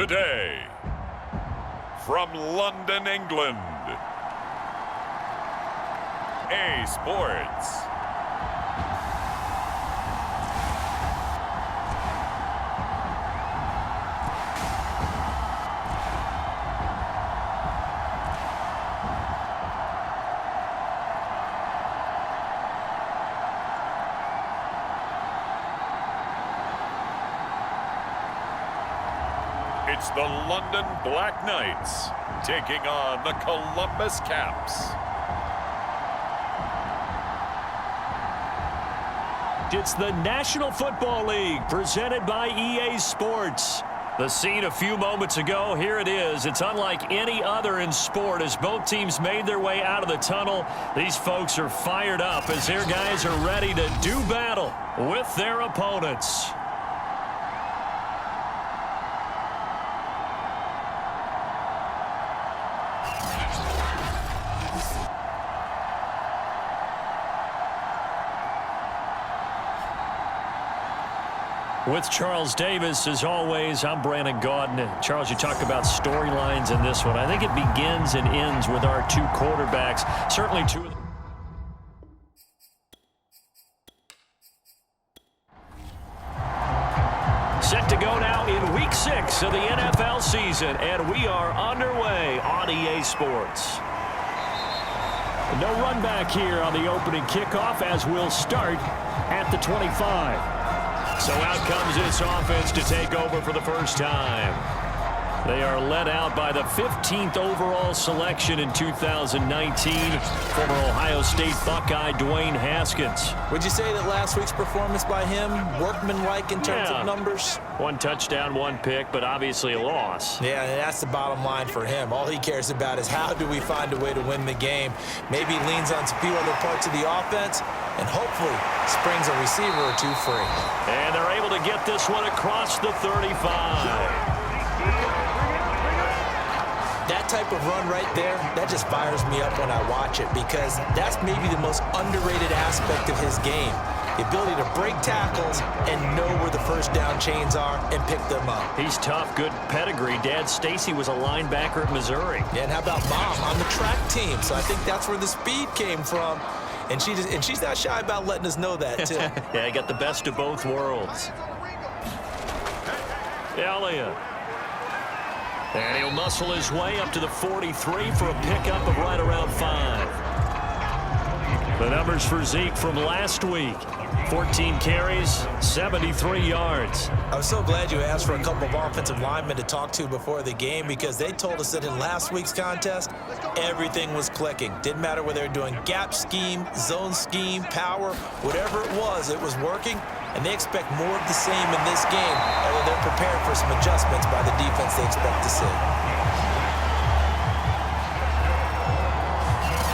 Today, from London, England, A Sports. It's the London Black Knights taking on the Columbus Caps. It's the National Football League presented by EA Sports. The scene a few moments ago, here it is. It's unlike any other in sport as both teams made their way out of the tunnel. These folks are fired up as their guys are ready to do battle with their opponents. With Charles Davis, as always, I'm Brandon Gaudin. Charles, you talk about storylines in this one. I think it begins and ends with our two quarterbacks. Certainly two of them. Set to go now in Week 6 of the NFL season, and we are underway on EA Sports. No run back here on the opening kickoff as we'll start at the 25. So out comes this offense to take over for the first time. They are led out by the 15th overall selection in 2019, former Ohio State Buckeye Dwayne Haskins. Would you say that last week's performance by him, workmanlike in terms of numbers? One touchdown, one pick, but obviously a loss. Yeah, and that's the bottom line for him. All he cares about is how do we find a way to win the game. Maybe leans on a few other parts of the offense, and hopefully springs a receiver or two free. And they're able to get this one across the 35. That type of run right there, that just fires me up when I watch it because that's maybe the most underrated aspect of his game. The ability to break tackles and know where the first down chains are and pick them up. He's tough, good pedigree. Dad Stacy was a linebacker at Missouri. Yeah, and how about Mom on the track team? So I think that's where the speed came from. And she's not shy about letting us know that, too. Yeah, he got the best of both worlds. Elliott. And he'll muscle his way up to the 43 for a pickup of right around 5. The numbers for Zeke from last week. 14 carries, 73 yards. I was so glad you asked for a couple of offensive linemen to talk to before the game because they told us that in last week's contest, everything was clicking. Didn't matter whether they were doing gap scheme, zone scheme, power, whatever it was working. And they expect more of the same in this game, although they're prepared for some adjustments by the defense they expect to see.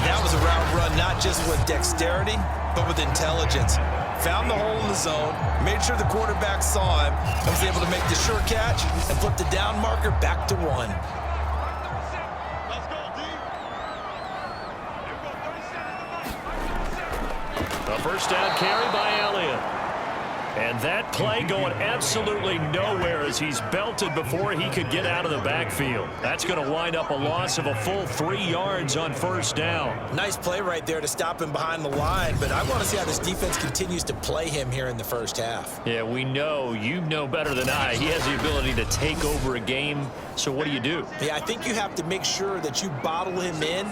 That was a route run not just with dexterity, but with intelligence. Found the hole in the zone, made sure the quarterback saw him, and was able to make the sure catch and flip the down marker back to 1. A first down carry by Elliott. And that play going absolutely nowhere as he's belted before he could get out of the backfield. That's going to wind up a loss of a full 3 yards on first down. Nice play right there to stop him behind the line, but I want to see how this defense continues to play him here in the first half. Yeah, we know, you know better than I, he has the ability to take over a game, so what do you do? Yeah, I think you have to make sure that you bottle him in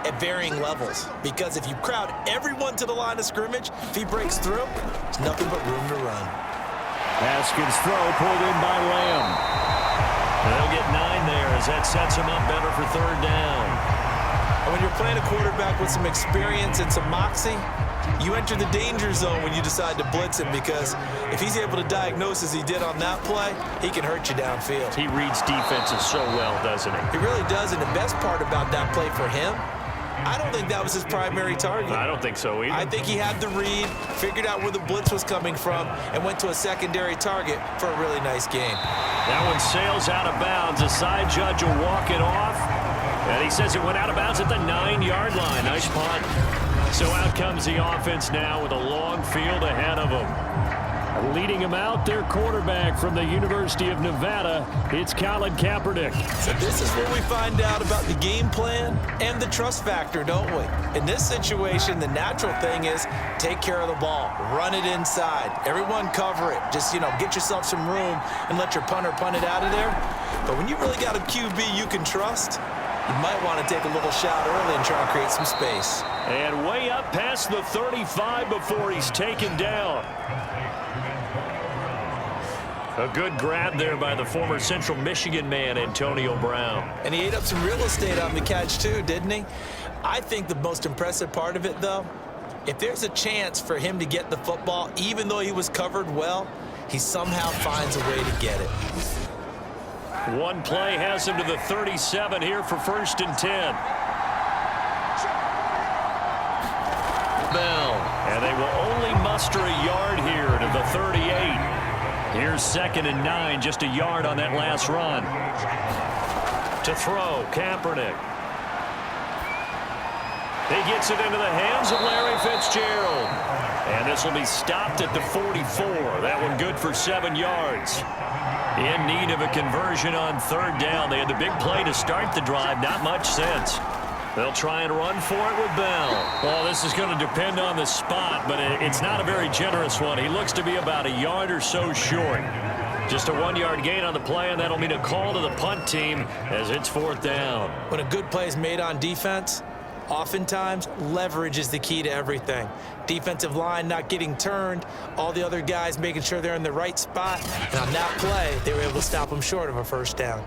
at varying levels, because if you crowd everyone to the line of scrimmage, if he breaks through, there's nothing but room to run. Haskins throw pulled in by Lamb. They'll get 9 there as that sets him up better for third down. And when you're playing a quarterback with some experience and some moxie, you enter the danger zone when you decide to blitz him, because if he's able to diagnose as he did on that play, he can hurt you downfield. He reads defenses so well, doesn't he? He really does, and the best part about that play for him, I don't think that was his primary target. I don't think so either. I think he had the read, figured out where the blitz was coming from, and went to a secondary target for a really nice game. That one sails out of bounds. The side judge will walk it off. And he says it went out of bounds at the 9-yard line. Nice punt. So out comes the offense now with a long field ahead of them. Leading him out, their quarterback from the University of Nevada, it's Colin Kaepernick. So this is where we find out about the game plan and the trust factor, don't we? In this situation, the natural thing is take care of the ball, run it inside, everyone cover it. Just, get yourself some room and let your punter punt it out of there. But when you really got a QB you can trust, you might want to take a little shot early and try and create some space. And way up past the 35 before he's taken down. A good grab there by the former Central Michigan man, Antonio Brown. And he ate up some real estate on the catch too, didn't he? I think the most impressive part of it, though, if there's a chance for him to get the football, even though he was covered well, he somehow finds a way to get it. One play has him to the 37 here for 1st and 10. Bell, and they will only muster a yard here to the 38. Here's 2nd and 9, just a yard on that last run. To throw, Kaepernick. He gets it into the hands of Larry Fitzgerald. And this will be stopped at the 44. That one good for 7 yards. In need of a conversion on 3rd down. They had the big play to start the drive. Not much sense. They'll try and run for it with Bell. Well, this is going to depend on the spot, but it's not a very generous one. He looks to be about a yard or so short. Just a 1-yard gain on the play, and that'll mean a call to the punt team as it's 4th down. When a good play is made on defense, oftentimes leverage is the key to everything. Defensive line not getting turned, all the other guys making sure they're in the right spot. And on that play, they were able to stop them short of a 1st down.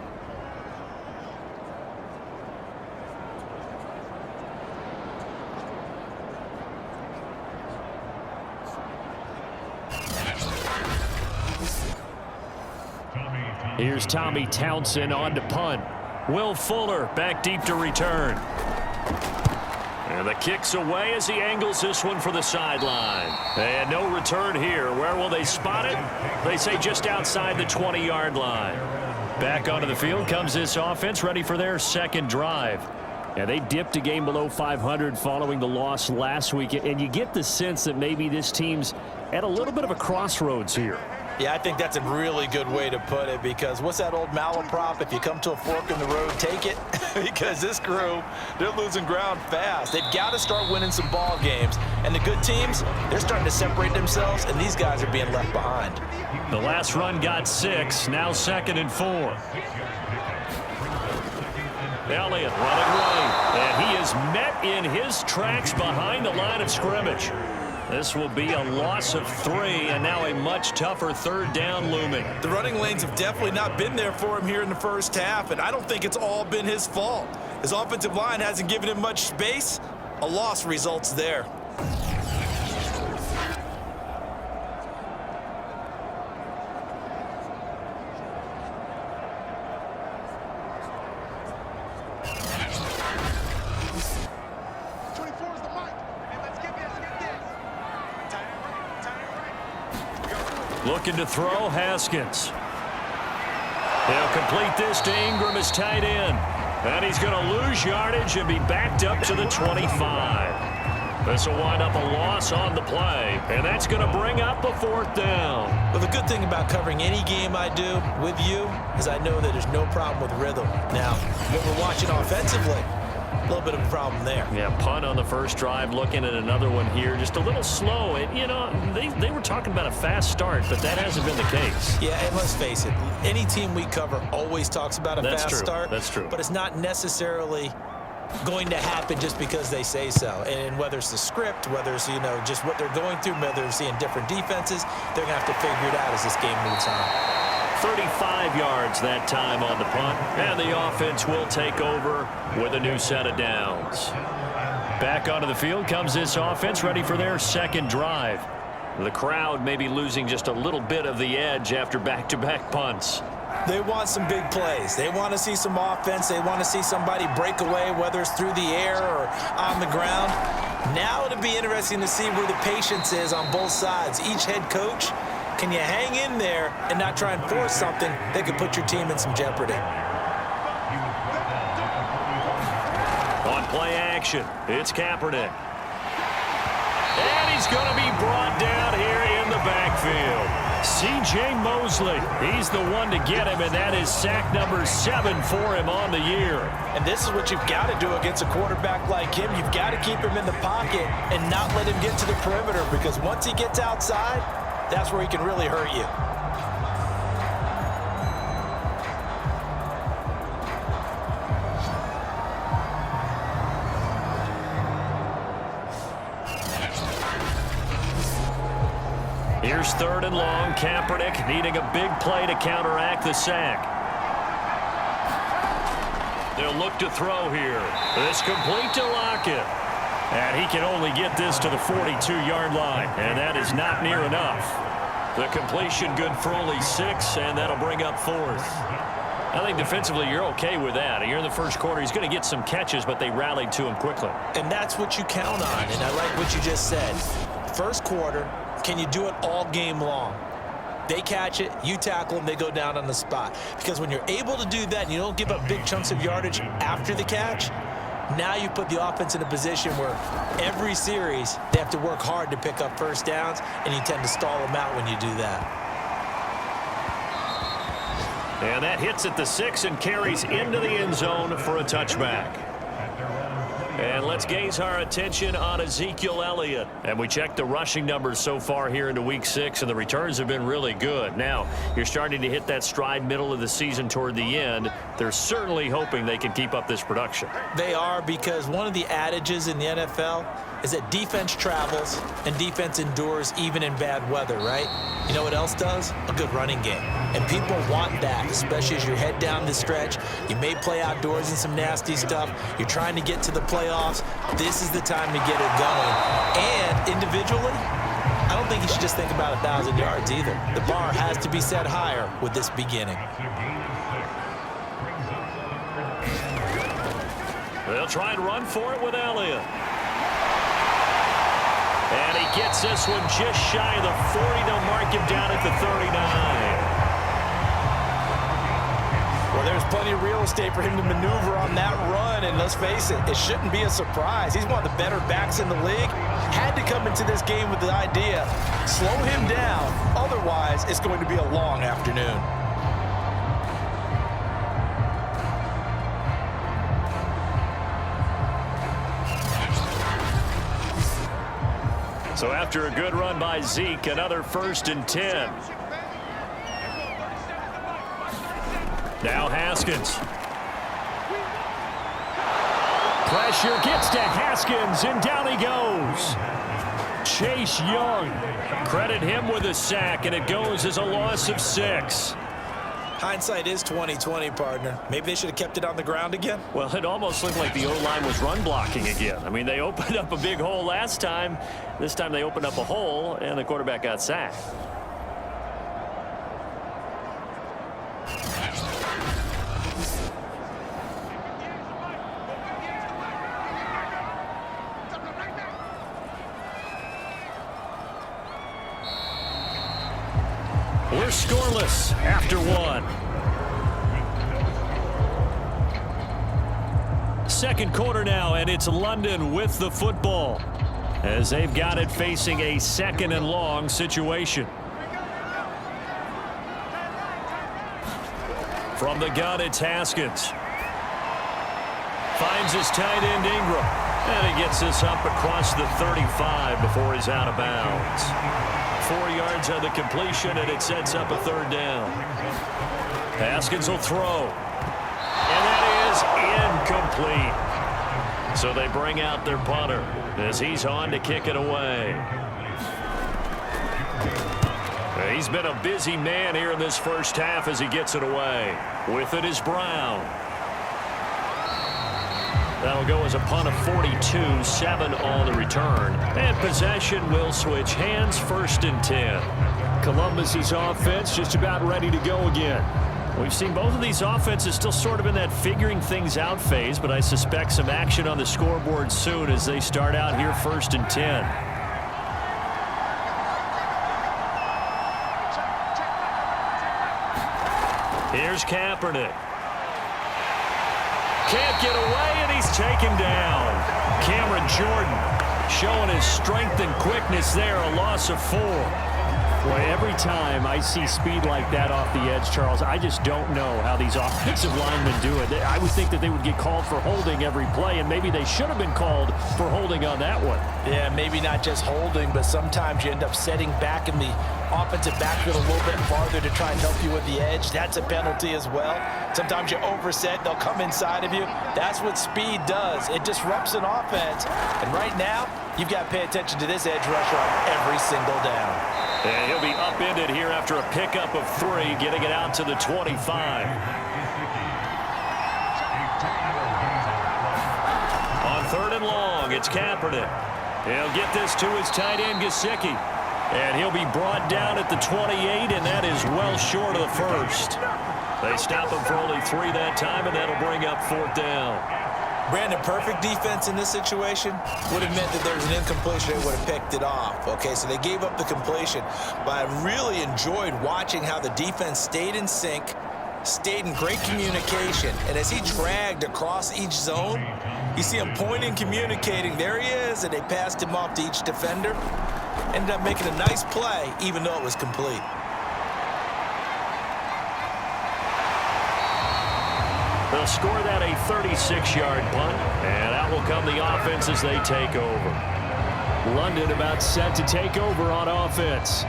Here's Tommy Townsend on to punt. Will Fuller back deep to return. And the kick's away as he angles this one for the sideline. And no return here. Where will they spot it? They say just outside the 20-yard line. Back onto the field comes this offense, ready for their 2nd drive. And they dipped a game below 500 following the loss last week. And you get the sense that maybe this team's at a little bit of a crossroads here. Yeah, I think that's a really good way to put it, because what's that old malaprop? If you come to a fork in the road, take it. Because this crew, they're losing ground fast. They've got to start winning some ball games. And the good teams, they're starting to separate themselves, and these guys are being left behind. The last run got 6, now 2nd and 4. Elliott running right, and he is met in his tracks behind the line of scrimmage. This will be a loss of 3, and now a much tougher 3rd down looming. The running lanes have definitely not been there for him here in the 1st half, and I don't think it's all been his fault. His offensive line hasn't given him much space. A loss results there. Looking to throw, Haskins. He'll complete this to Ingram as tight end. And he's going to lose yardage and be backed up to the 25. This will wind up a loss on the play. And that's going to bring up a 4th down. Well, the good thing about covering any game I do with you is I know that there's no problem with rhythm. Now, what we're watching offensively, a little bit of a problem there. Yeah, punt on the 1st drive, looking at another one here. Just a little slow. And, they were talking about a fast start, but that hasn't been the case. Yeah, and let's face it, any team we cover always talks about a fast start. That's true. But it's not necessarily going to happen just because they say so. And whether it's the script, whether it's, just what they're going through, whether they're seeing different defenses, they're going to have to figure it out as this game moves on. 35 yards that time on the punt, and the offense will take over with a new set of downs. Back onto the field comes this offense, ready for their 2nd drive. The crowd may be losing just a little bit of the edge after back-to-back punts. They want some big plays. They want to see some offense. They want to see somebody break away, whether it's through the air or on the ground. Now it'll be interesting to see where the patience is on both sides. Each head coach, can you hang in there and not try and force something that could put your team in some jeopardy? On play action, it's Kaepernick. And he's going to be brought down here in the backfield. backfield. C.J. Mosley, he's the one to get him, and that is sack number 7 for him on the year. And this is what you've got to do against a quarterback like him. You've got to keep him in the pocket and not let him get to the perimeter, because once he gets outside, that's where he can really hurt you. Here's 3rd and long. Kaepernick needing a big play to counteract the sack. They'll look to throw here. This complete to Lockett. And he can only get this to the 42-yard line, and that is not near enough. The completion good for only 6, and that'll bring up 4th. I think defensively you're okay with that. You're in the first quarter. He's going to get some catches, but they rallied to him quickly. And that's what you count on, and I like what you just said. First quarter, can you do it all game long? They catch it, you tackle them, they go down on the spot. Because when you're able to do that and you don't give up big chunks of yardage after the catch, now you put the offense in a position where every series they have to work hard to pick up first downs, and you tend to stall them out when you do that. And that hits at the 6 and carries into the end zone for a touchback. And let's gaze our attention on Ezekiel Elliott. And we checked the rushing numbers so far here into Week 6, and the returns have been really good. Now, you're starting to hit that stride middle of the season toward the end. They're certainly hoping they can keep up this production. They are, because one of the adages in the NFL is that defense travels and defense endures even in bad weather, right? You know what else does? A good running game. And people want that, especially as you head down the stretch. You may play outdoors in some nasty stuff. You're trying to get to the playoffs. This is the time to get it going. And individually, I don't think you should just think about 1,000 yards either. The bar has to be set higher with this beginning. They'll try and run for it with Elliott. And he gets this one just shy of the 40. They'll mark him down at the 39. Well, there's plenty of real estate for him to maneuver on that run, and let's face it, it shouldn't be a surprise. He's one of the better backs in the league. Had to come into this game with the idea, slow him down, otherwise it's going to be a long afternoon. So after a good run by Zeke, another 1st and 10. Now Haskins. Pressure gets to Haskins, and down he goes. Chase Young. Credit him with a sack, and it goes as a loss of 6. Hindsight is 20/20, partner. Maybe they should have kept it on the ground again. Well, it almost looked like the O-line was run blocking again. I mean, they opened up a big hole last time. This time they opened up a hole, and the quarterback got sacked. We're scoreless after 1. Second quarter now, and it's London with the football as they've got it facing a 2nd and long situation. From the gun, it's Haskins. Finds his tight end Ingram, and he gets this up across the 35 before he's out of bounds. 4 yards on the completion, and it sets up a 3rd down. Haskins will throw. And that is incomplete. So they bring out their punter as he's on to kick it away. He's been a busy man here in this first half as he gets it away. With it is Brown. That'll go as a punt of 42, 7 on the return. And possession will switch hands, 1st and 10. Columbus's offense just about ready to go again. We've seen both of these offenses still sort of in that figuring things out phase, but I suspect some action on the scoreboard soon as they start out here 1st and 10. Here's Kaepernick. Can't get away, and he's taken down. Cameron Jordan showing his strength and quickness there, a loss of 4. Boy, every time I see speed like that off the edge, Charles, I just don't know how these offensive linemen do it. I would think that they would get called for holding every play, and maybe they should have been called for holding on that one. Yeah, maybe not just holding, but sometimes you end up setting back in the offensive backfield a little bit farther to try and help you with the edge. That's a penalty as well. Sometimes you overset, they'll come inside of you. That's what speed does. It disrupts an offense. And right now, you've got to pay attention to this edge rusher on every single down. And he'll be upended here after a pickup of 3, getting it out to the 25. On 3rd and long, it's Kaepernick. He'll get this to his tight end, Gesicki. And he'll be brought down at the 28, and that is well short of the first. They stop him for only 3 that time, and that'll bring up 4th down. Brandon, perfect defense in this situation would have meant that there's an incompletion. They would have picked it off. Okay, so they gave up the completion. But I really enjoyed watching how the defense stayed in sync, stayed in great communication. And as he dragged across each zone, you see him pointing, communicating. There he is, and they passed him off to each defender. Ended up making a nice play, even though it was complete. They'll score that a 36-yard punt, and out will come the offense as they take over. London about set to take over on offense.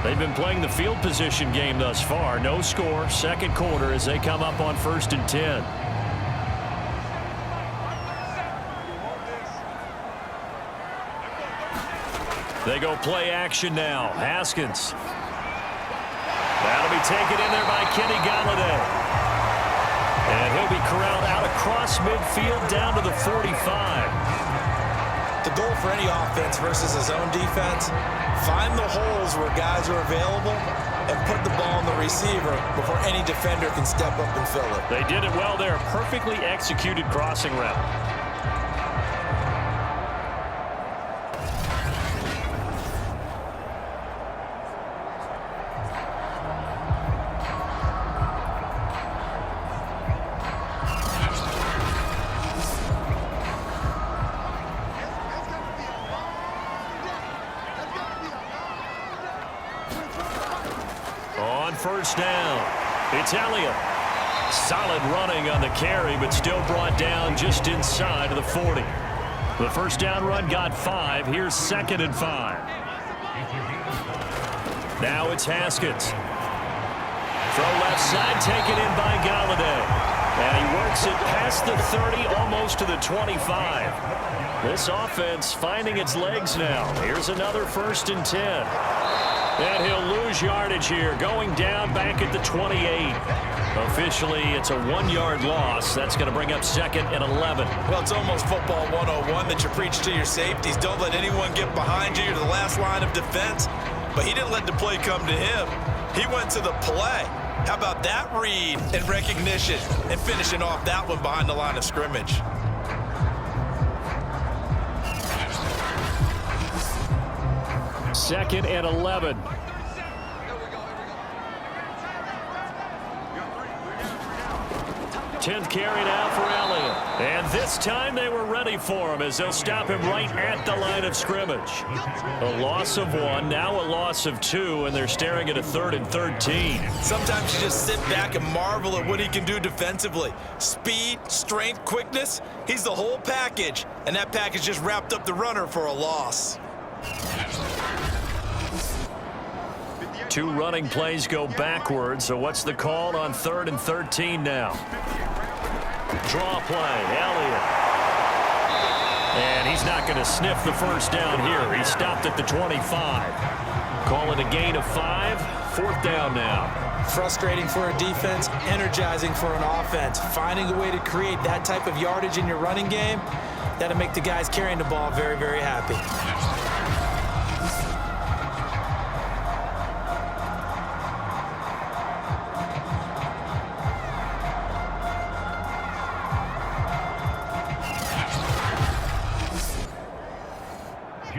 They've been playing the field position game thus far. No score, 2nd quarter as they come up on 1st and 10. They go play action now. Haskins. That'll be taken in there by Kenny Golladay. And he'll be corralled out across midfield down to the 45. The goal for any offense versus a zone defense, find the holes where guys are available and put the ball on the receiver before any defender can step up and fill it. They did it well there. Perfectly executed crossing route. On 1st down, it's Elliott. Solid running on the carry, but still brought down just inside of the 40. The 1st down run got 5. Here's 2nd and 5. Now it's Haskins. From left side, taken in by Golladay. And he works it past the 30, almost to the 25. This offense finding its legs now. Here's another 1st and 10. And he'll lose yardage here, going down back at the 28. Officially, it's a 1-yard loss. That's going to bring up 2nd and 11. Well, it's almost football 101 that you preach to your safeties. Don't let anyone get behind you. You're the last line of defense. But he didn't let the play come to him. He went to the play. How about that read and recognition and finishing off that one behind the line of scrimmage? Second and 11. Tenth carry now for Elliott. And this time they were ready for him as they'll stop him right at the line of scrimmage. A loss of 1, now a loss of 2, and they're staring at a 3rd and 13. Sometimes you just sit back and marvel at what he can do defensively. Speed, strength, quickness, he's the whole package. And that package just wrapped up the runner for a loss. 2 running plays go backwards, so what's the call on 3rd and 13 now? Draw play, Elliott. And he's not going to sniff the 1st down here. He stopped at the 25. Call it a gain of 5, 4th down now. Frustrating for a defense, energizing for an offense. Finding a way to create that type of yardage in your running game, that'll make the guys carrying the ball very, very happy.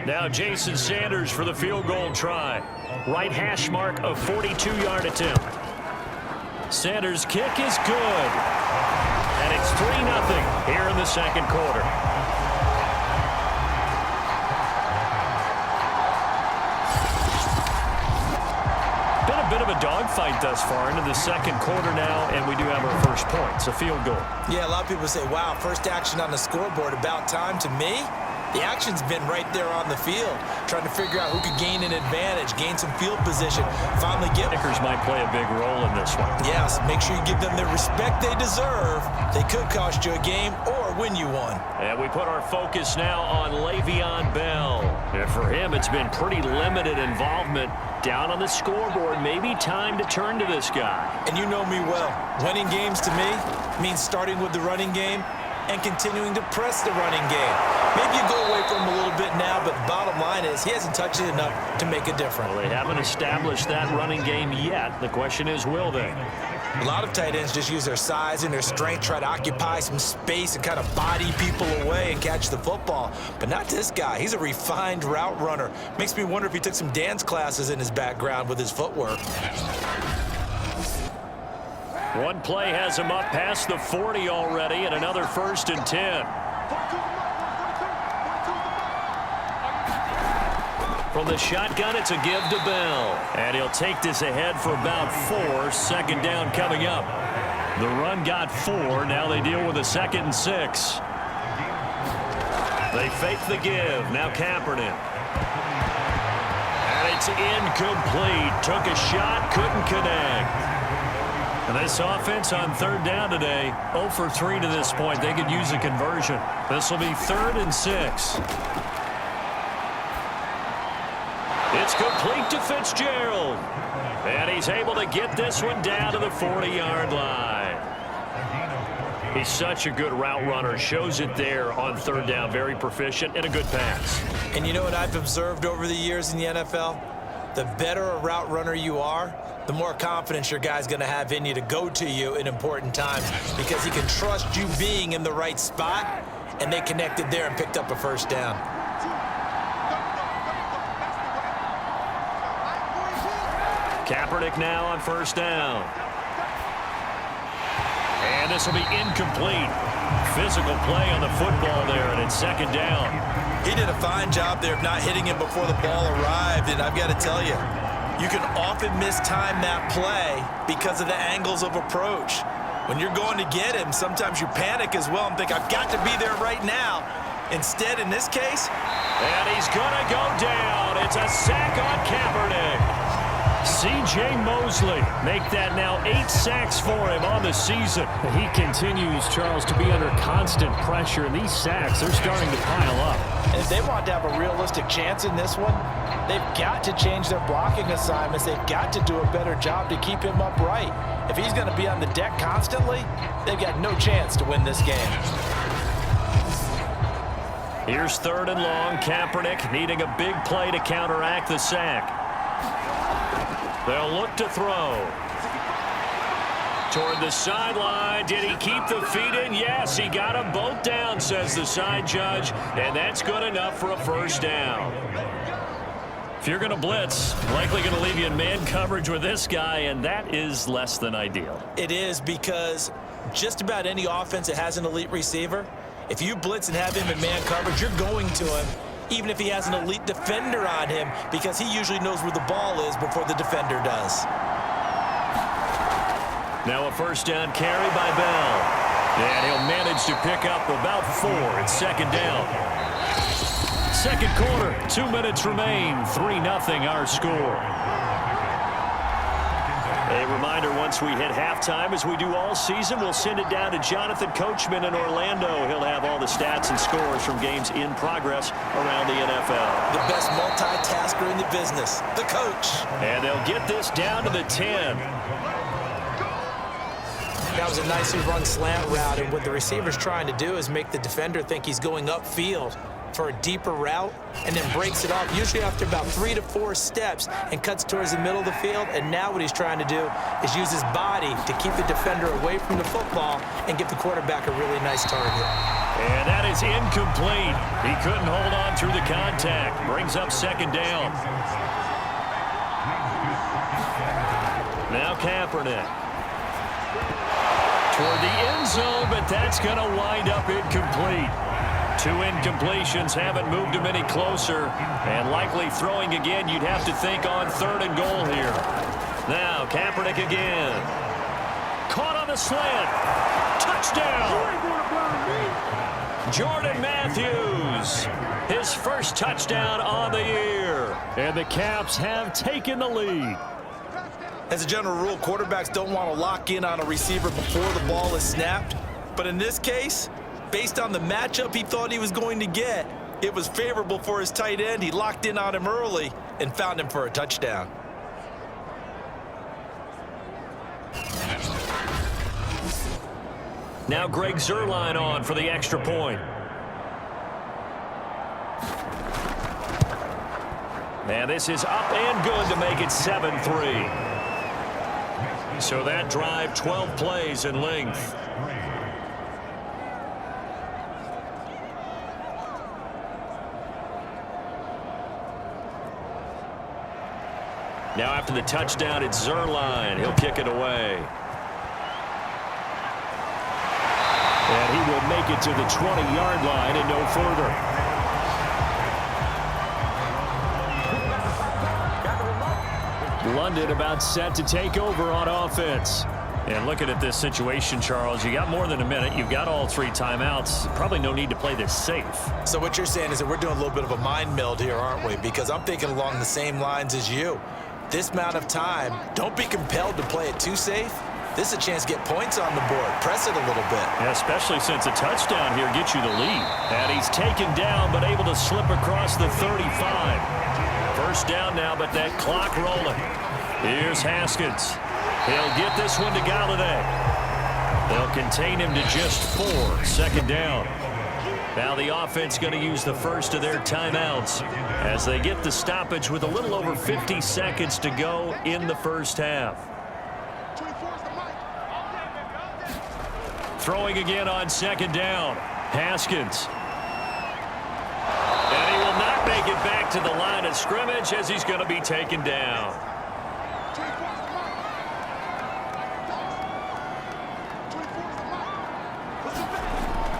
Now Jason Sanders for the field goal try. Right hash mark of 42-yard attempt. Sanders' kick is good. And it's 3-0 here in the 2nd quarter. a bit of a dogfight thus far into the second quarter now, and we do have our first points, a field goal. Yeah, a lot of people say, wow, first action on the scoreboard, about time. To me, the action's been right there on the field, trying to figure out who could gain an advantage, gain some field position, finally get... Kickers might play a big role in this one. Yes, make sure you give them the respect they deserve. They could cost you a game or win you one. And we put our focus now on Le'Veon Bell. And for him, it's been pretty limited involvement down on the scoreboard. Maybe time to turn to this guy. And you know me well. Winning games to me means starting with the running game and continuing to press the running game. Maybe you go away from him a little bit now, but the bottom line is he hasn't touched it enough to make a difference. Well, they haven't established that running game yet. The question is, will they? A lot of tight ends just use their size and their strength, try to occupy some space and kind of body people away and catch the football. But not this guy. He's a refined route runner. Makes me wonder if he took some dance classes in his background with his footwork. One play has him up past the 40 already, and another 1st and 10. From the shotgun, it's a give to Bell. And he'll take this ahead for about 4. Second down coming up. The run got 4. Now they deal with a 2nd and 6. They fake the give. Now Kaepernick. And it's incomplete. Took a shot, couldn't connect. And this offense on 3rd down today, 0 for 3 to this point. They could use a conversion. This will be 3rd and 6. It's complete to Fitzgerald. And he's able to get this one down to the 40-yard line. He's such a good route runner. Shows it there on 3rd down. Very proficient and a good pass. And you know what I've observed over the years in the NFL? The better a route runner you are, the more confidence your guy's going to have in you to go to you in important times because he can trust you being in the right spot, and they connected there and picked up a 1st down. Kaepernick now on 1st down. And this will be incomplete. Physical play on the football there, and it's 2nd down. He did a fine job there of not hitting him before the ball arrived, and I've got to tell you, you can often mistime that play because of the angles of approach. When you're going to get him, sometimes you panic as well and think, I've got to be there right now. Instead, in this case... And he's going to go down. It's a sack on Kaepernick. C.J. Mosley make that now 8 sacks for him on the season. He continues, Charles, to be under constant pressure, and these sacks are starting to pile up. And if they want to have a realistic chance in this one, they've got to change their blocking assignments. They've got to do a better job to keep him upright. If he's going to be on the deck constantly, they've got no chance to win this game. Here's 3rd and long. Kaepernick needing a big play to counteract the sack. They'll look to throw. Toward the sideline. Did he keep the feet in? Yes, he got them both down, says the side judge. And that's good enough for a 1st down. If you're going to blitz, likely going to leave you in man coverage with this guy, and that is less than ideal. It is, because just about any offense that has an elite receiver, if you blitz and have him in man coverage, you're going to him, even if he has an elite defender on him, because he usually knows where the ball is before the defender does. Now a 1st down carry by Bell. And he'll manage to pick up about 4 at 2nd down. 2nd quarter, 2 minutes remain. 3-0 our score. A reminder, once we hit halftime, as we do all season, we'll send it down to Jonathan Coachman in Orlando. He'll have all the stats and scores from games in progress around the NFL. The best multitasker in the business, the coach. And they'll get this down to the 10. That was a nicely run slant route, and what the receiver's trying to do is make the defender think he's going upfield for a deeper route, and then breaks it off, usually after about 3 to 4 steps, and cuts towards the middle of the field. And now what he's trying to do is use his body to keep the defender away from the football and give the quarterback a really nice target. And that is incomplete. He couldn't hold on through the contact. Brings up 2nd down. Now Kaepernick. Toward the end zone, but that's going to wind up incomplete. 2 incompletions haven't moved him any closer, and likely throwing again, you'd have to think on 3rd and goal here. Now Kaepernick again. Caught on the slant. Touchdown. Jordan Matthews. His first touchdown on the year. And the Caps have taken the lead. As a general rule, quarterbacks don't want to lock in on a receiver before the ball is snapped. But in this case, based on the matchup he thought he was going to get, it was favorable for his tight end. He locked in on him early and found him for a touchdown. Now Greg Zuerlein on for the extra point. And this is up and good to make it 7-3. So that drive, 12 plays in length. Now after the touchdown, it's Zuerlein. He'll kick it away. And he will make it to the 20-yard line and no further. London about set to take over on offense. And looking at this situation, Charles, you got more than a minute. You've got all 3 timeouts. Probably no need to play this safe. So what you're saying is that we're doing a little bit of a mind meld here, aren't we? Because I'm thinking along the same lines as you. This amount of time, don't be compelled to play it too safe. This is a chance to get points on the board. Press it a little bit. Yeah, especially since a touchdown here gets you the lead. And he's taken down, but able to slip across the 35. First down now, but that clock rolling. Here's Haskins. He'll get this one to Galladay. They'll contain him to just 4. Second down. Now the offense going to use the first of their timeouts as they get the stoppage with a little over 50 seconds to go in the first half. Throwing again on second down. Haskins. And he will not make it back to the line of scrimmage as he's going to be taken down.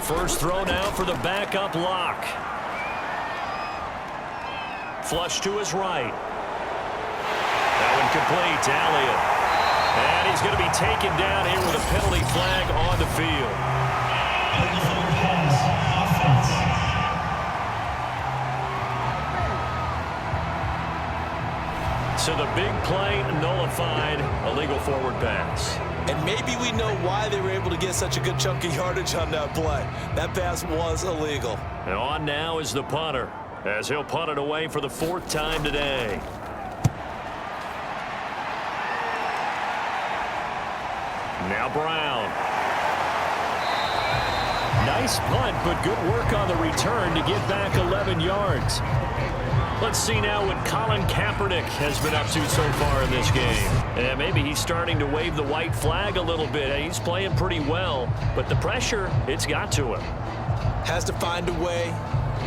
First throw now for the backup lock. Flush to his right. That one complete to Elliott. And he's going to be taken down here with a penalty flag on the field. So the big play nullified, a legal forward pass. And maybe we know why they were able to get such a good chunk of yardage on that play. That pass was illegal. And on now is the punter, as he'll punt it away for the 4th time today. Now Brown. Nice punt, but good work on the return to get back 11 yards. Let's see now what Colin Kaepernick has been up to so far in this game. And maybe he's starting to wave the white flag a little bit. He's playing pretty well, but the pressure, it's got to him. Has to find a way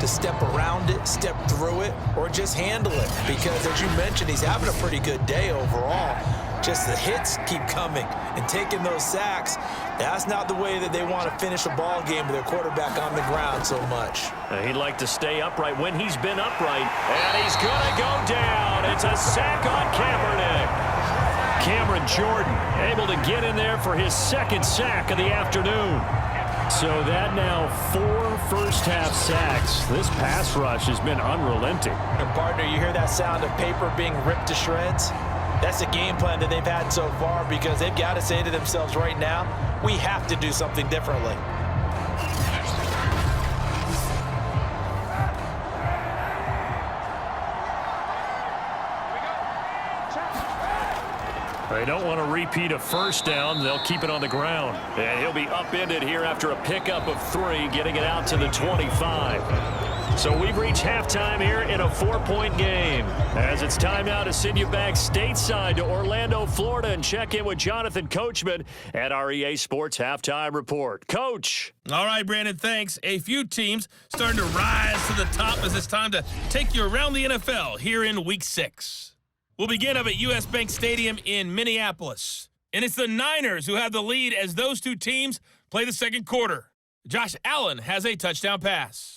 to step around it, step through it, or just handle it. Because as you mentioned, he's having a pretty good day overall. Just the hits keep coming and taking those sacks. That's not the way that they want to finish a ball game with their quarterback on the ground so much. He'd like to stay upright when he's been upright. And he's going to go down. It's a sack on Kaepernick. Cameron Jordan able to get in there for his 2nd sack of the afternoon. So that now 4 first-half sacks. This pass rush has been unrelenting. And partner, you hear that sound of paper being ripped to shreds? That's the game plan that they've had so far because they've got to say to themselves right now, we have to do something differently. They don't want to repeat a first down. They'll keep it on the ground. And he'll be upended here after a pickup of 3, getting it out to the 25. So we've reached halftime here in a 4-point game. As it's time now to send you back stateside to Orlando, Florida, and check in with Jonathan Coachman at our EA Sports Halftime Report. Coach. All right, Brandon, thanks. A few teams starting to rise to the top as it's time to take you around the NFL here in Week 6. We'll begin up at U.S. Bank Stadium in Minneapolis. And it's the Niners who have the lead as those two teams play the second quarter. Josh Allen has a touchdown pass.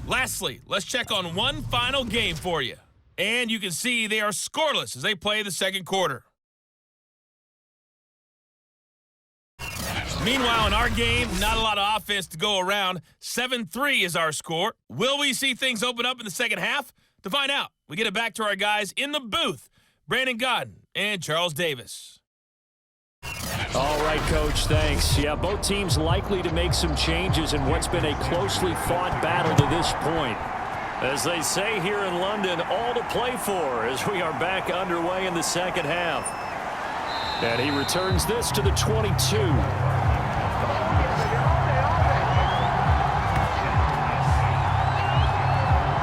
Lastly, let's check on one final game for you. And you can see they are scoreless as they play the second quarter. Meanwhile, in our game, not a lot of offense to go around. 7-3 is our score. Will we see things open up in the second half? To find out, we get it back to our guys in the booth, Brandon Gaudin and Charles Davis. All right, Coach, thanks. Yeah, both teams likely to make some changes in what's been a closely fought battle to this point. As they say here in London, all to play for as we are back underway in the second half. And he returns this to the 22.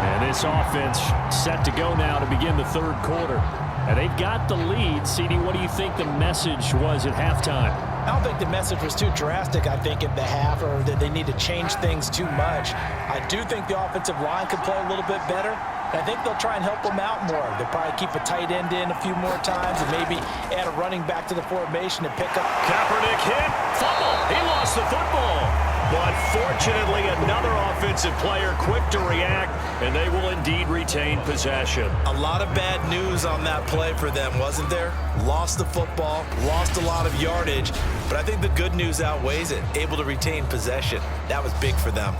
And this offense set to go now to begin the third quarter. And they've got the lead. CD, what do you think the message was at halftime? I don't think the message was too drastic, I think, at the half, or that they need to change things too much. I do think the offensive line could play a little bit better. I think they'll try and help them out more. They'll probably keep a tight end in a few more times and maybe add a running back to the formation to pick up. Kaepernick hit. Fumble. He lost the football. But fortunately, another offensive player quick to react, and they will indeed retain possession. A lot of bad news on that play for them, wasn't there? Lost the football, lost a lot of yardage, but I think the good news outweighs it. Able to retain possession. That was big for them.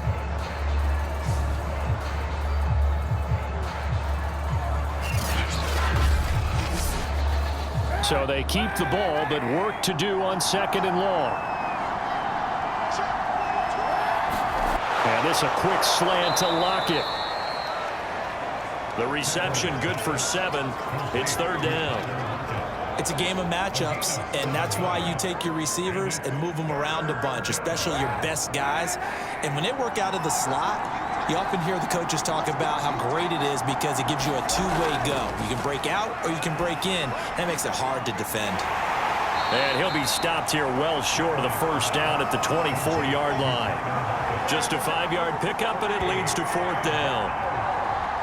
So they keep the ball, but work to do on second and long. And this a quick slant to Lockett. The reception good for 7. It's third down. It's a game of matchups, and that's why you take your receivers and move them around a bunch, especially your best guys. And when they work out of the slot, you often hear the coaches talk about how great it is because it gives you a two-way go. You can break out or you can break in. That makes it hard to defend. And he'll be stopped here well short of the first down at the 24-yard line. Just a 5-yard pickup, and it leads to fourth down.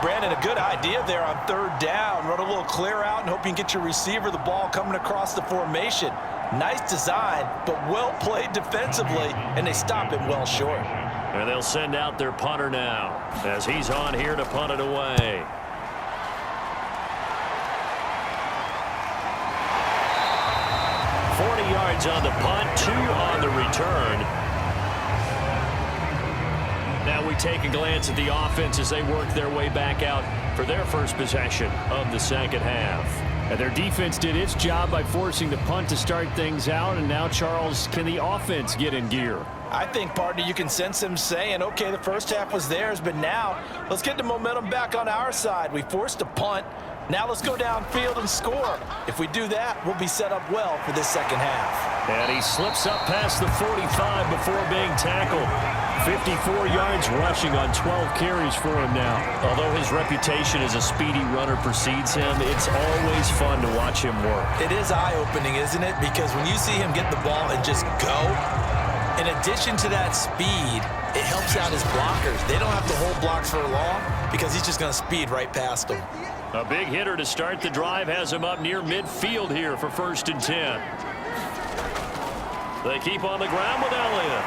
Brandon, a good idea there on third down. Run a little clear out and hope you can get your receiver the ball coming across the formation. Nice design, but well played defensively, and they stop him well short. And they'll send out their punter now as he's on here to punt it away. Yards on the punt, 2 on the return. Now we take a glance at the offense as they work their way back out for their first possession of the second half. And their defense did its job by forcing the punt to start things out. And now, Charles, can the offense get in gear? I think, partner, you can sense them saying, okay, the first half was theirs, but now let's get the momentum back on our side. We forced a punt. Now let's go downfield and score. If we do that, we'll be set up well for this second half. And he slips up past the 45 before being tackled. 54 yards rushing on 12 carries for him now. Although his reputation as a speedy runner precedes him, it's always fun to watch him work. It is eye-opening, isn't it? Because when you see him get the ball and just go, in addition to that speed, it helps out his blockers. They don't have to hold blocks for long because he's just going to speed right past them. A big hitter to start the drive has him up near midfield here for 1st and 10. They keep on the ground with Elliott.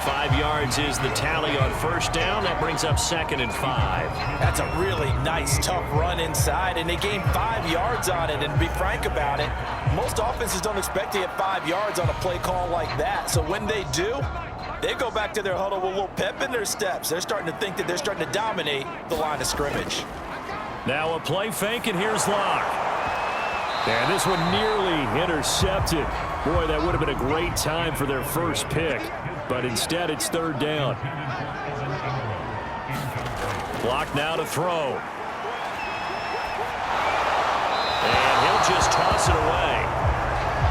5 yards is the tally on first down. That brings up 2nd and 5. That's a really nice, tough run inside, and they gained 5 yards on it. And to be frank about it, most offenses don't expect to get 5 yards on a play call like that. So when they do, they go back to their huddle with a little pep in their steps. They're starting to think that they're starting to dominate the line of scrimmage. Now a play fake, and here's Locke. And this one nearly intercepted. Boy, that would have been a great time for their first pick. But instead, it's third down. Locke now to throw. And he'll just toss it away.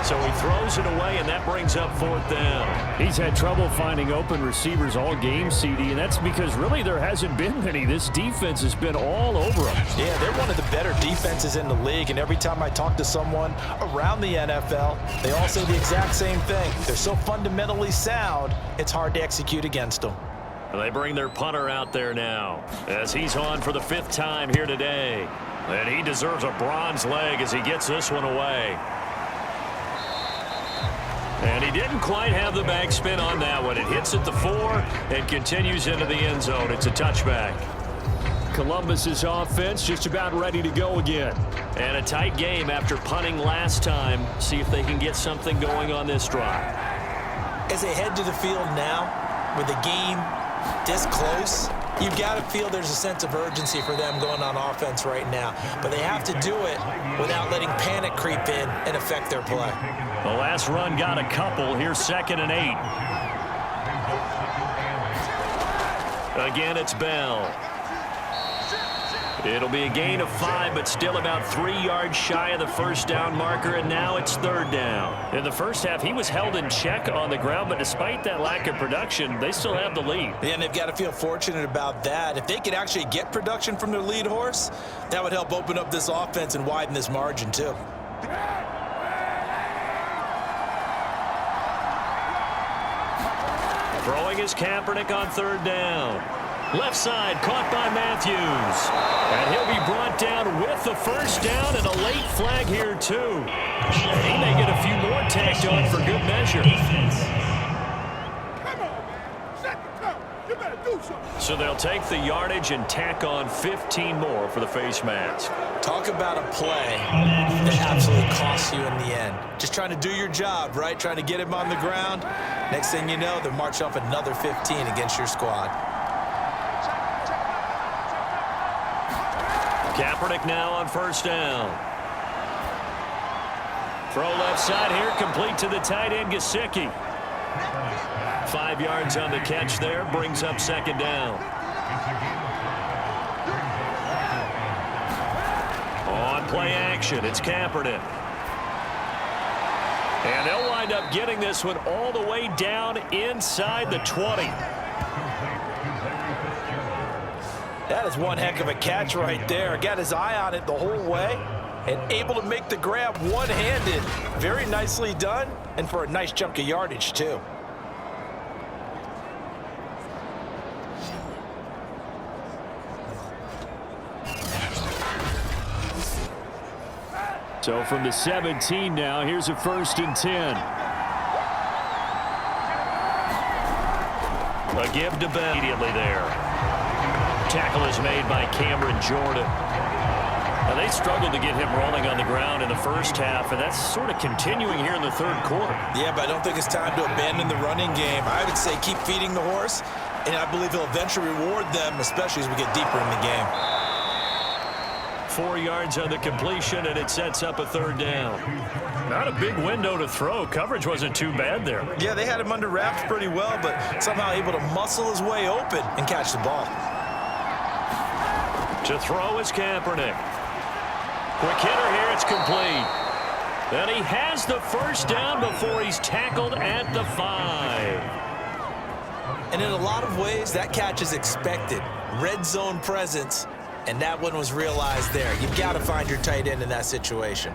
So he throws it away, and that brings up 4th down. He's had trouble finding open receivers all game, CD, and that's because really there hasn't been many. This defense has been all over them. Yeah, they're one of the better defenses in the league, and every time I talk to someone around the NFL, they all say the exact same thing. They're so fundamentally sound, it's hard to execute against them. And they bring their punter out there now as he's on for the 5th time here today. And he deserves a bronze leg as he gets this one away. And he didn't quite have the backspin on that one. It hits at the 4 and continues into the end zone. It's a touchback. Columbus's offense just about ready to go again. And a tight game after punting last time. See if they can get something going on this drive. As they head to the field now, with the game this close, you've got to feel there's a sense of urgency for them going on offense right now. But they have to do it without letting panic creep in and affect their play. The last run got a couple. Here's 2nd and 8. Again, it's Bell. It'll be a gain of 5, but still about 3 yards shy of the first down marker, and now it's 3rd down. In the first half, he was held in check on the ground, but despite that lack of production, they still have the lead. Yeah, and they've got to feel fortunate about that. If they could actually get production from their lead horse, that would help open up this offense and widen this margin too. Throwing is Kaepernick on 3rd down. Left side, caught by Matthews. And he'll be brought down with the first down and a late flag here, too. He may get a few more tacked on for good measure. So they'll take the yardage and tack on 15 more for the face mask. Talk about a play that absolutely costs you in the end. Just trying to do your job, right? Trying to get him on the ground. Next thing you know, they'll march off another 15 against your squad. Kaepernick now on 1st down. Throw left side here, complete to the tight end, Gesicki. 5 yards on the catch there, brings up 2nd down. On play action, it's Kaepernick. And they'll wind up getting this one all the way down inside the 20. That is one heck of a catch right there. Got his eye on it the whole way and able to make the grab one-handed. Very nicely done, and for a nice chunk of yardage, too. So from the 17 now, here's a 1st and 10. A give to Bell immediately there. Tackle is made by Cameron Jordan. Now they struggled to get him rolling on the ground in the first half, and that's sort of continuing here in the 3rd quarter. Yeah, but I don't think it's time to abandon the running game. I would say keep feeding the horse, and I believe he'll eventually reward them, especially as we get deeper in the game. 4 yards on the completion, and it sets up a 3rd down. Not a big window to throw. Coverage wasn't too bad there. Yeah, they had him under wraps pretty well, but somehow able to muscle his way open and catch the ball. To throw is Kaepernick. Quick hitter here, it's complete. Then he has the first down before he's tackled at the 5. And in a lot of ways, that catch is expected. Red zone presence, and that one was realized there. You've got to find your tight end in that situation.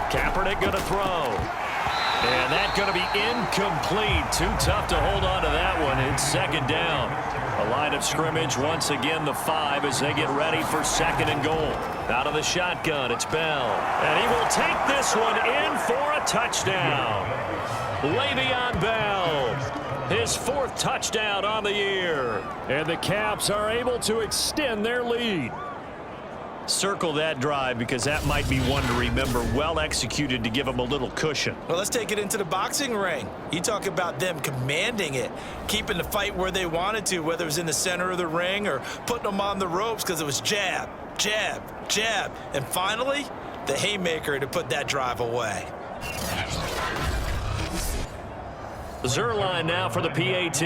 Kaepernick going to throw. And that's going to be incomplete. Too tough to hold on to that one. It's 2nd down. A line of scrimmage, once again the 5 as they get ready for 2nd and goal. Out of the shotgun, it's Bell. And he will take this one in for a touchdown. Le'Veon Bell, his 4th touchdown on the year. And the Caps are able to extend their lead. Circle that drive because that might be one to remember. Well executed to give them a little cushion. Well, let's take it into the boxing ring. You talk about them commanding it, keeping the fight where they wanted to, whether it was in the center of the ring or putting them on the ropes because it was jab, jab, jab. And finally, the haymaker to put that drive away. Zuerlein now for the PAT.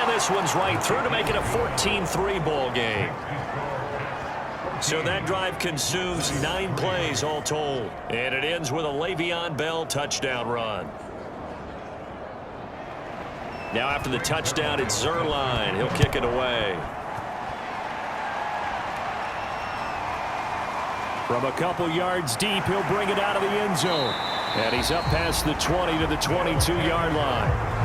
This one's right through to make it a 14-3 ball game. So that drive consumes 9 plays all told. And it ends with a Le'Veon Bell touchdown run. Now after the touchdown, it's Zuerlein. He'll kick it away. From a couple yards deep, he'll bring it out of the end zone. And he's up past the 20 to the 22-yard line.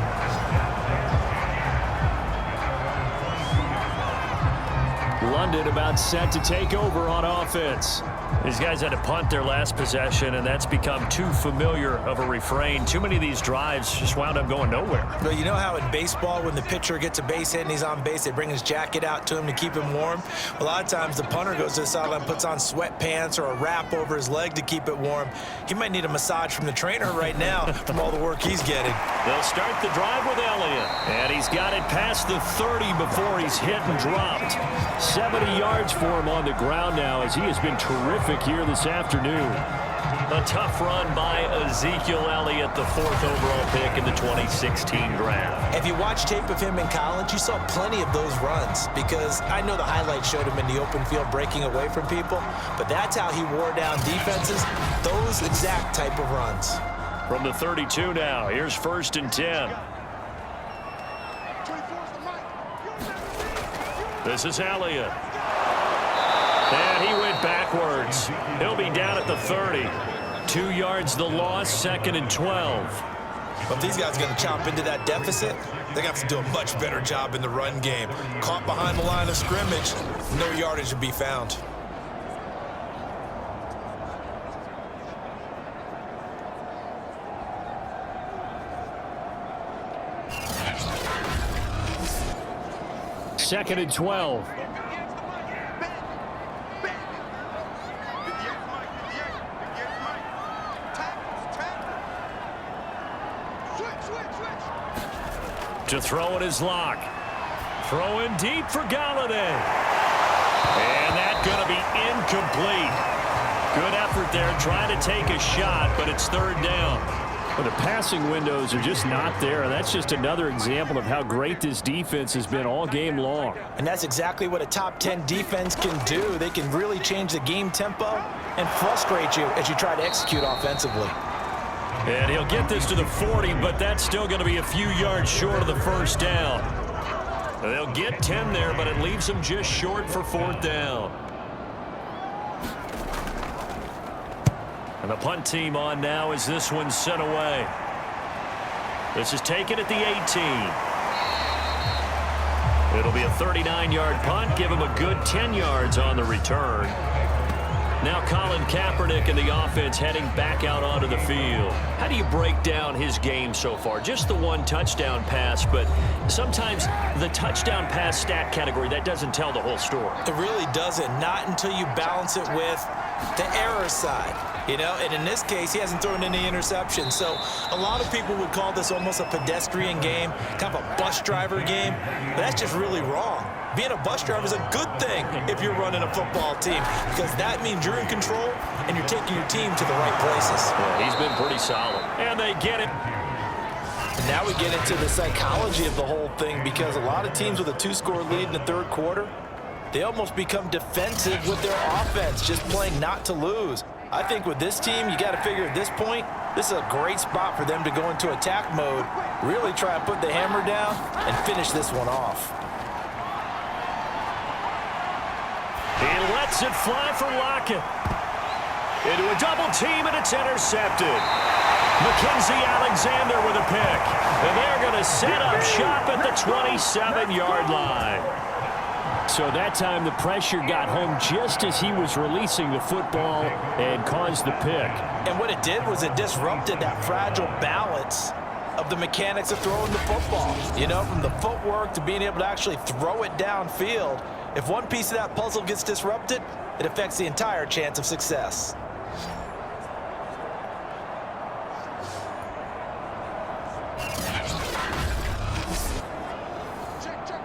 London about set to take over on offense. These guys had to punt their last possession, and that's become too familiar of a refrain. Too many of these drives just wound up going nowhere. Well, you know how in baseball, when the pitcher gets a base hit and he's on base, they bring his jacket out to him to keep him warm? A lot of times the punter goes to the sideline, puts on sweatpants or a wrap over his leg to keep it warm. He might need a massage from the trainer right now from all the work he's getting. They'll start the drive with Elliott. And he's got it past the 30 before he's hit and dropped. 70 yards for him on the ground now as he has been terrific here this afternoon. A tough run by Ezekiel Elliott, the 4th overall pick in the 2016 draft. If you watch tape of him in college, you saw plenty of those runs because I know the highlights showed him in the open field breaking away from people, but that's how he wore down defenses, those exact type of runs. From the 32 now, here's 1st and 10. This is Elliott. And he went backwards. He'll be down at the 30. 2 yards the loss, 2nd and 12. But if these guys are going to chop into that deficit, they're going to have to do a much better job in the run game. Caught behind the line of scrimmage, no yardage to be found. Second and 12. To throw in his lock. Throw in deep for Galladay. And that's going to be incomplete. Good effort there trying to take a shot, but it's 3rd down. Well, the passing windows are just not there, and that's just another example of how great this defense has been all game long. And that's exactly what a top 10 defense can do. They can really change the game tempo and frustrate you as you try to execute offensively. And he'll get this to the 40, but that's still going to be a few yards short of the 1st down. They'll get 10 there, but it leaves them just short for 4th down. And the punt team on now as this one's sent away. This is taken at the 18. It'll be a 39-yard punt, give him a good 10 yards on the return. Now Colin Kaepernick and the offense heading back out onto the field. How do you break down his game so far? Just the 1 touchdown pass, but sometimes the touchdown pass stat category, that doesn't tell the whole story. It really doesn't, not until you balance it with the error side. You know, and in this case, he hasn't thrown any interceptions. So a lot of people would call this almost a pedestrian game, kind of a bus driver game. But that's just really wrong. Being a bus driver is a good thing if you're running a football team because that means you're in control and you're taking your team to the right places. Yeah, he's been pretty solid. And they get it. And now we get into the psychology of the whole thing because a lot of teams with a 2-score lead in the 3rd quarter, they almost become defensive with their offense, just playing not to lose. I think with this team, you got to figure at this point, this is a great spot for them to go into attack mode, really try and put the hammer down and finish this one off. He lets it fly for Lockett. Into a double team, and it's intercepted. Mackenzie Alexander with a pick. And they're going to set up shop at the 27-yard line. So that time the pressure got home just as he was releasing the football and caused the pick. And what it did was it disrupted that fragile balance of the mechanics of throwing the football. You know, from the footwork to being able to actually throw it downfield. If one piece of that puzzle gets disrupted, it affects the entire chance of success.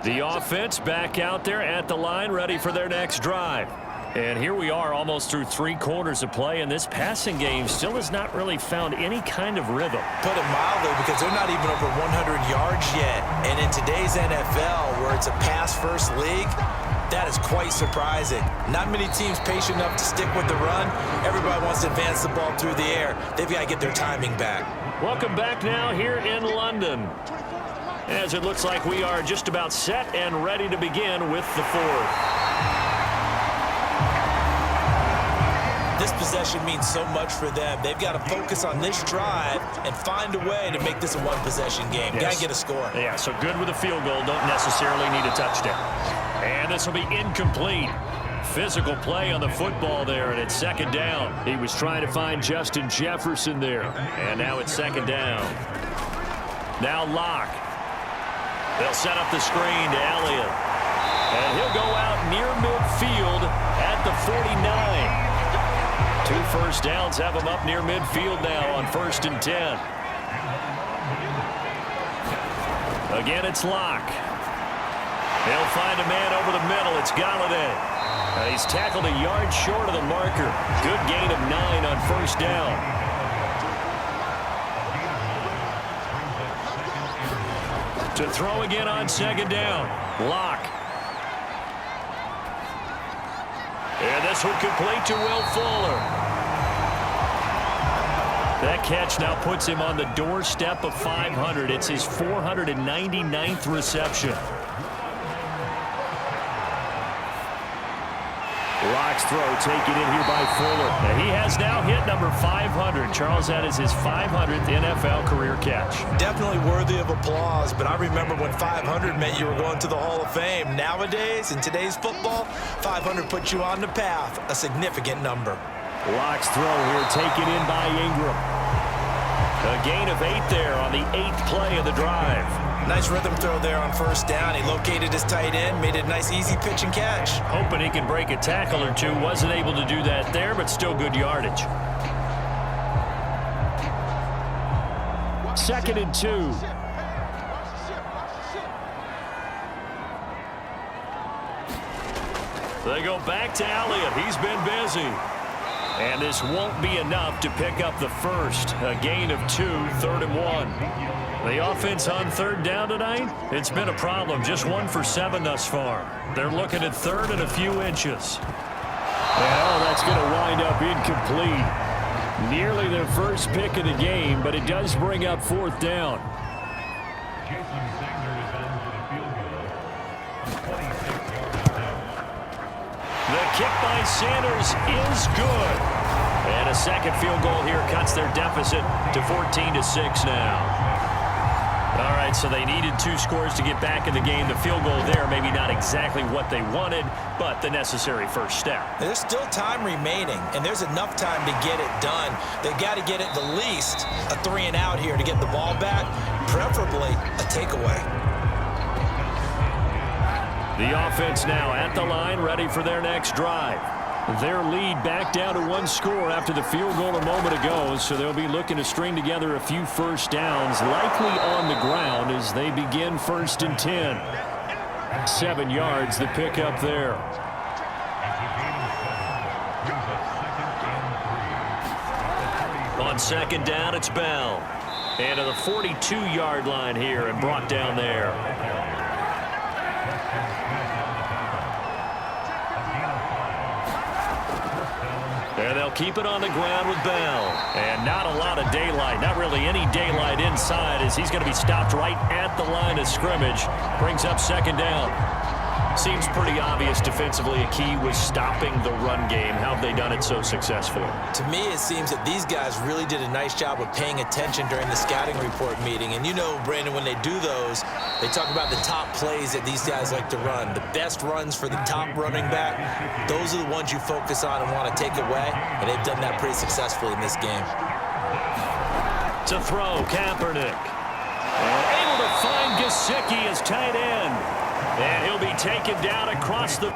The offense back out there at the line, ready for their next drive. And here we are almost through 3 quarters of play, and this passing game still has not really found any kind of rhythm. Put it mildly, because they're not even over 100 yards yet. And in today's NFL, where it's a pass-first league, that is quite surprising. Not many teams patient enough to stick with the run. Everybody wants to advance the ball through the air. They've got to get their timing back. Welcome back now here in London, as it looks like we are just about set and ready to begin with the 4th. this possession means so much for them. They've got to focus on this drive and find a way to make this a one-possession game. Got to get a score. Yeah, so good with a field goal. Don't necessarily need a touchdown. And this will be incomplete. Physical play on the football there, and it's second down. He was trying to find Justin Jefferson there. And now it's second down. Now Locke. They'll set up the screen to Elliott. And he'll go out near midfield at the 49. 2 first downs have him up near midfield now on 1st and 10. Again, it's Locke. They'll find a man over the middle. It's Galladay. He's tackled a yard short of the marker. Good gain of 9 on 1st down. To throw again on 2nd down. Locke. And this one complete to Will Fuller. That catch now puts him on the doorstep of 500. It's his 499th reception. Locke's throw taken in here by Fuller. And he has now hit number 500. Charles, that is his 500th NFL career catch. Definitely worthy of applause, but I remember when 500 meant you were going to the Hall of Fame. Nowadays, in today's football, 500 puts you on the path, a significant number. Locke's throw here taken in by Ingram. A gain of 8 there on the 8th play of the drive. Nice rhythm throw there on 1st down. He located his tight end, made it a nice, easy pitch and catch. Hoping he can break a tackle or two. Wasn't able to do that there, but still good yardage. 2nd and 2. They go back to Elliott. He's been busy. And this won't be enough to pick up the first. A gain of 2, 3rd and 1. The offense on 3rd down tonight, it's been a problem. Just 1 for 7 thus far. They're looking at 3rd and a few inches. Well, that's going to wind up incomplete. Nearly their first pick of the game, but it does bring up 4th down. The kick by Sanders is good. And a second field goal here cuts their deficit to 14-6 now. All right, so they needed 2 scores to get back in the game. The field goal there, maybe not exactly what they wanted, but the necessary first step. There's still time remaining, and there's enough time to get it done. They've got to get at the least a 3 and out here to get the ball back, preferably a takeaway. The offense now at the line, ready for their next drive. Their lead back down to 1 score after the field goal a moment ago, so they'll be looking to string together a few first downs, likely on the ground as they begin 1st and 10. 7 yards, the pickup there. On 2nd down, it's Bell. And to the 42-yard line here and brought down there. And they'll keep it on the ground with Bell. And not a lot of daylight, not really any daylight inside as he's going to be stopped right at the line of scrimmage. Brings up 2nd down. Seems pretty obvious defensively a key was stopping the run game. How have they done it so successfully? To me, it seems that these guys really did a nice job of paying attention during the scouting report meeting. And you know, Brandon, when they do those, they talk about the top plays that these guys like to run. The best runs for the top running back, those are the ones you focus on and want to take away. And they've done that pretty successfully in this game. To throw, Kaepernick. And able to find Gesicki as tight end. And he'll be taken down across the...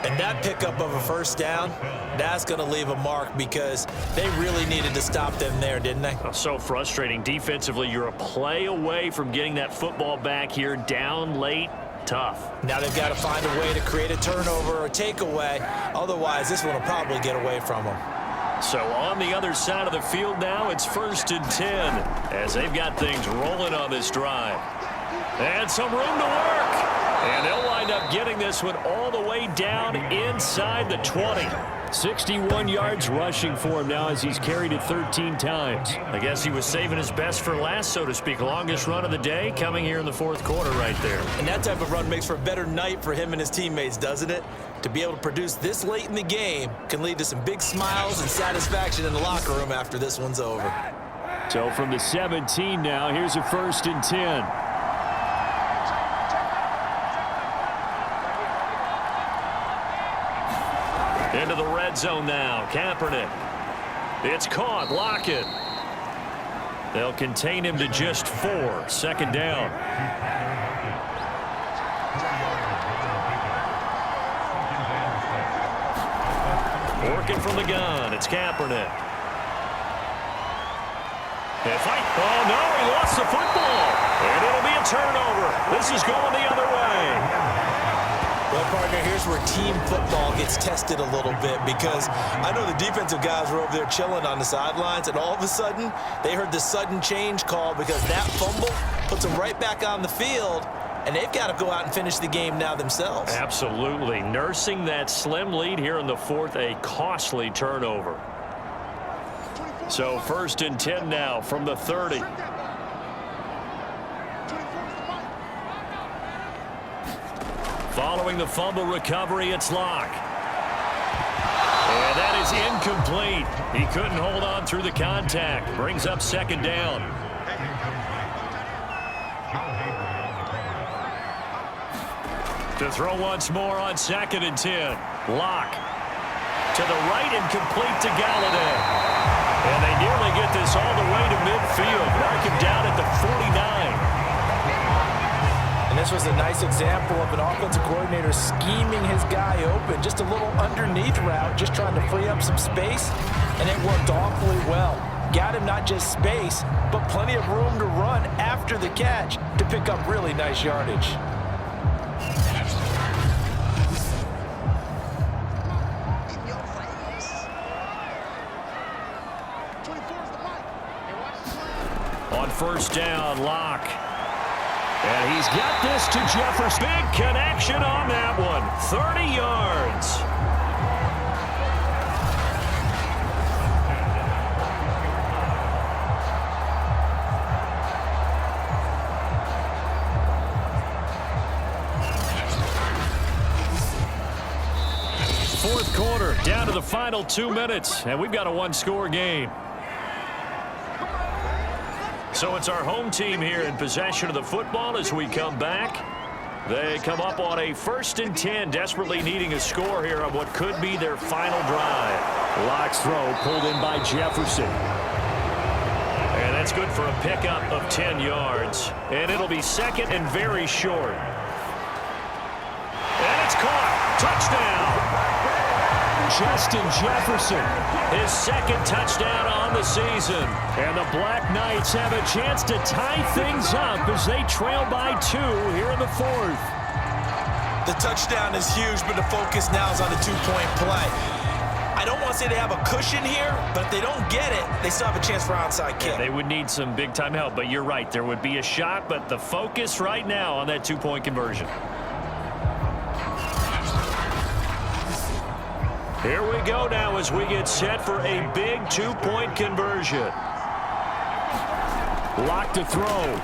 And that pickup of a 1st down, that's going to leave a mark because they really needed to stop them there, didn't they? So frustrating. Defensively, you're a play away from getting that football back here down late. Tough. Now they've got to find a way to create a turnover or takeaway. Otherwise, this one will probably get away from them. So on the other side of the field now, it's 1st and 10 as they've got things rolling on this drive. And some room to work. And they'll wind up getting this one all the way down inside the 20. 61 yards rushing for him now as he's carried it 13 times. I guess he was saving his best for last, so to speak. Longest run of the day coming here in the fourth quarter right there. And that type of run makes for a better night for him and his teammates, doesn't it? To be able to produce this late in the game can lead to some big smiles and satisfaction in the locker room after this one's over. So from the 17 now, here's a 1st and 10. Into the red zone now. Kaepernick. It's caught. Lockett. They'll contain him to just 4. 2nd down. Working from the gun. It's Kaepernick. Oh, no, he lost the football. And it'll be a turnover. This is going the other way. Well, partner, here's where team football gets tested a little bit because I know the defensive guys were over there chilling on the sidelines, and all of a sudden, they heard the sudden change call because that fumble puts them right back on the field, and they've got to go out and finish the game now themselves. Absolutely. Nursing that slim lead here in the 4th, a costly turnover. So 1st and 10 now from the 30. Following the fumble recovery, it's Locke. And that is incomplete. He couldn't hold on through the contact. Brings up 2nd down. To throw once more on 2nd and 10. Locke. To the right and complete to Galladay. And they nearly get this all the way to midfield. Mark him down at the 49. And this was a nice example of an offensive coordinator scheming his guy open. Just a little underneath route, just trying to free up some space, and it worked awfully well. Got him not just space, but plenty of room to run after the catch to pick up really nice yardage. On 1st down, Locke. And he's got this to Jefferson. Big connection on that one. 30 yards. Fourth quarter, down to the final 2 minutes, and we've got a one-score game. So it's our home team here in possession of the football as we come back. They come up on a 1st and 10, desperately needing a score here on what could be their final drive. Locke's throw pulled in by Jefferson. And that's good for a pickup of 10 yards. And it'll be 2nd and very short. And it's caught. Touchdown. Justin Jefferson. His 2nd touchdown on the season. And the Black Knights have a chance to tie things up as they trail by 2 here in the 4th. The touchdown is huge, but the focus now is on the 2-point play. I don't want to say they have a cushion here, but if they don't get it, they still have a chance for onside kick. They would need some big-time help, but you're right. There would be a shot, but the focus right now on that 2-point conversion. Here we go now as we get set for a big 2-point conversion. Locke to throw.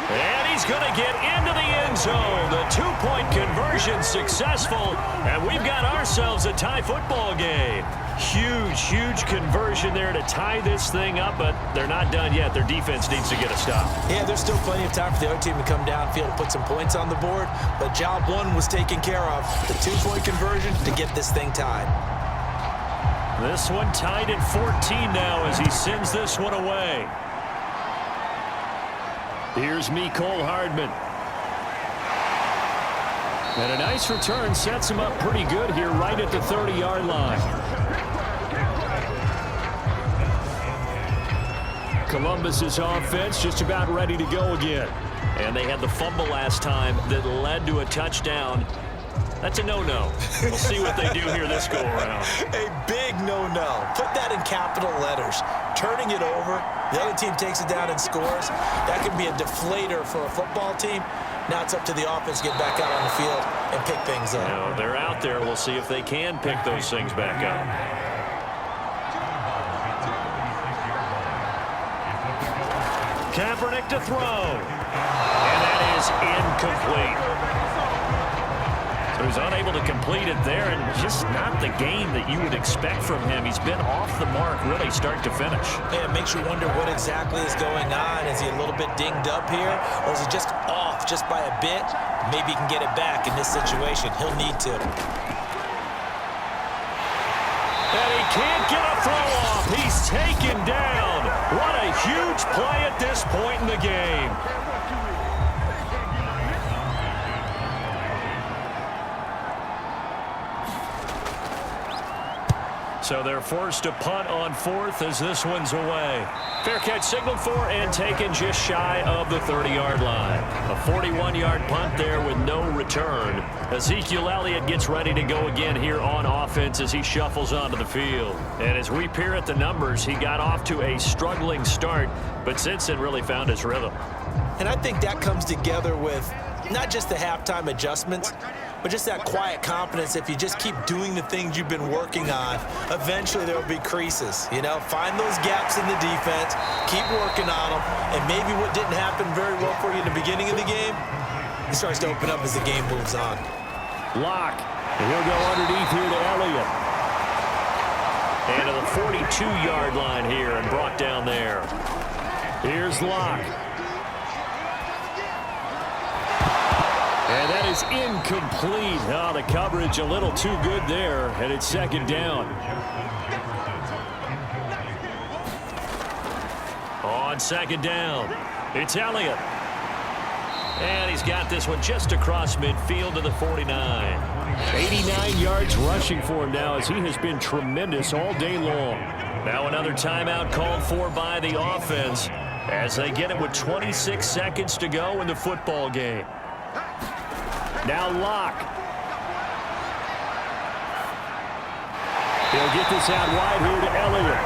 And he's going to get into the end zone. The 2-point conversion successful, and we've got ourselves a tie football game. Huge, huge conversion there to tie this thing up, but they're not done yet. Their defense needs to get a stop. Yeah, there's still plenty of time for the other team to come downfield and put some points on the board, but job 1 was taken care of. The 2-point conversion to get this thing tied. This one tied at 14 now as he sends this one away. Here's Mecole Hardman. And a nice return sets him up pretty good here right at the 30-yard line. Columbus's offense just about ready to go again. And they had the fumble last time that led to a touchdown. That's a no-no. We'll see what they do here this go-around. A big no-no. Put that in capital letters. Turning it over, the other team takes it down and scores. That could be a deflator for a football team. Now it's up to the offense to get back out on the field and pick things up. Now, they're out there. We'll see if they can pick those things back up. Kaepernick to throw. And that is incomplete. So he's unable to complete it there, and just not the game that you would expect from him. He's been off the mark really start to finish. Yeah, it makes you wonder what exactly is going on. Is he a little bit dinged up here, or is he just off just by a bit? Maybe he can get it back in this situation. He'll need to. And he can't get a throw off. He's taken down. What a huge play at this point in the game. So they're forced to punt on fourth as this one's away. Fair catch signaled for and taken just shy of the 30-yard line. A 41-yard punt there with no return. Ezekiel Elliott gets ready to go again here on offense as he shuffles onto the field. And as we peer at the numbers, he got off to a struggling start, but since then really found his rhythm. And I think that comes together with not just the halftime adjustments, but just that quiet confidence. If you just keep doing the things you've been working on, eventually there will be creases. You know, find those gaps in the defense, keep working on them, and maybe what didn't happen very well for you in the beginning of the game, it starts to open up as the game moves on. Locke. He'll go underneath here to Elliott. And to the 42-yard line here and brought down there. Here's Locke. And that is incomplete. Oh, the coverage a little too good there, and it's second down. On second down, it's Elliott. And he's got this one just across midfield to the 49. 89 yards rushing for him now as he has been tremendous all day long. Now another timeout called for by the offense as they get it with 26 seconds to go in the football game. Now Locke. He'll get this out wide here to Elliott.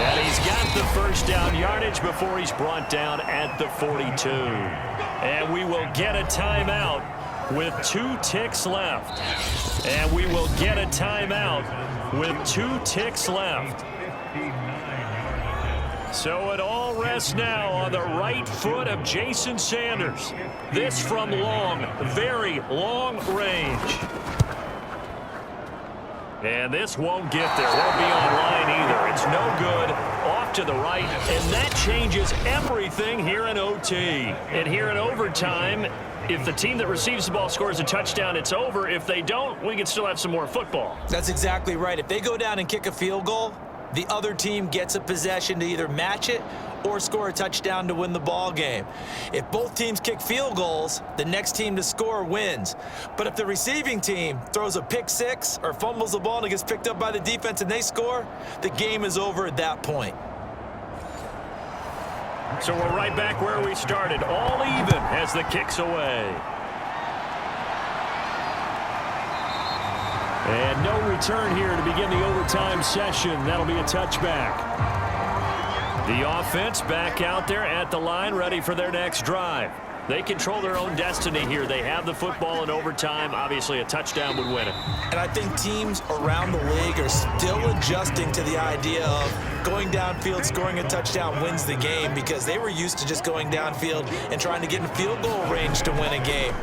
And he's got the first down yardage before he's brought down at the 42. And we will get a timeout with 2 ticks left. And we will get a timeout with 2 ticks left. So it all rests now on the right foot of Jason Sanders. This from long, very long range. And this won't get there. Won't be on line either. It's no good. Off to the right. And that changes everything here in OT. And here in overtime, if the team that receives the ball scores a touchdown, it's over. If they don't, we can still have some more football. That's exactly right. If they go down and kick a field goal, the other team gets a possession to either match it or score a touchdown to win the ball game. If both teams kick field goals, the next team to score wins. But if the receiving team throws a pick six or fumbles the ball and it gets picked up by the defense and they score, the game is over at that point. So we're right back where we started, all even as the kick's away. And no return here to begin the overtime session. That'll be a touchback. The offense back out there at the line, ready for their next drive. They control their own destiny here. They have the football in overtime. Obviously, a touchdown would win it. And I think teams around the league are still adjusting to the idea of going downfield, scoring a touchdown wins the game, because they were used to just going downfield and trying to get in field goal range to win a game.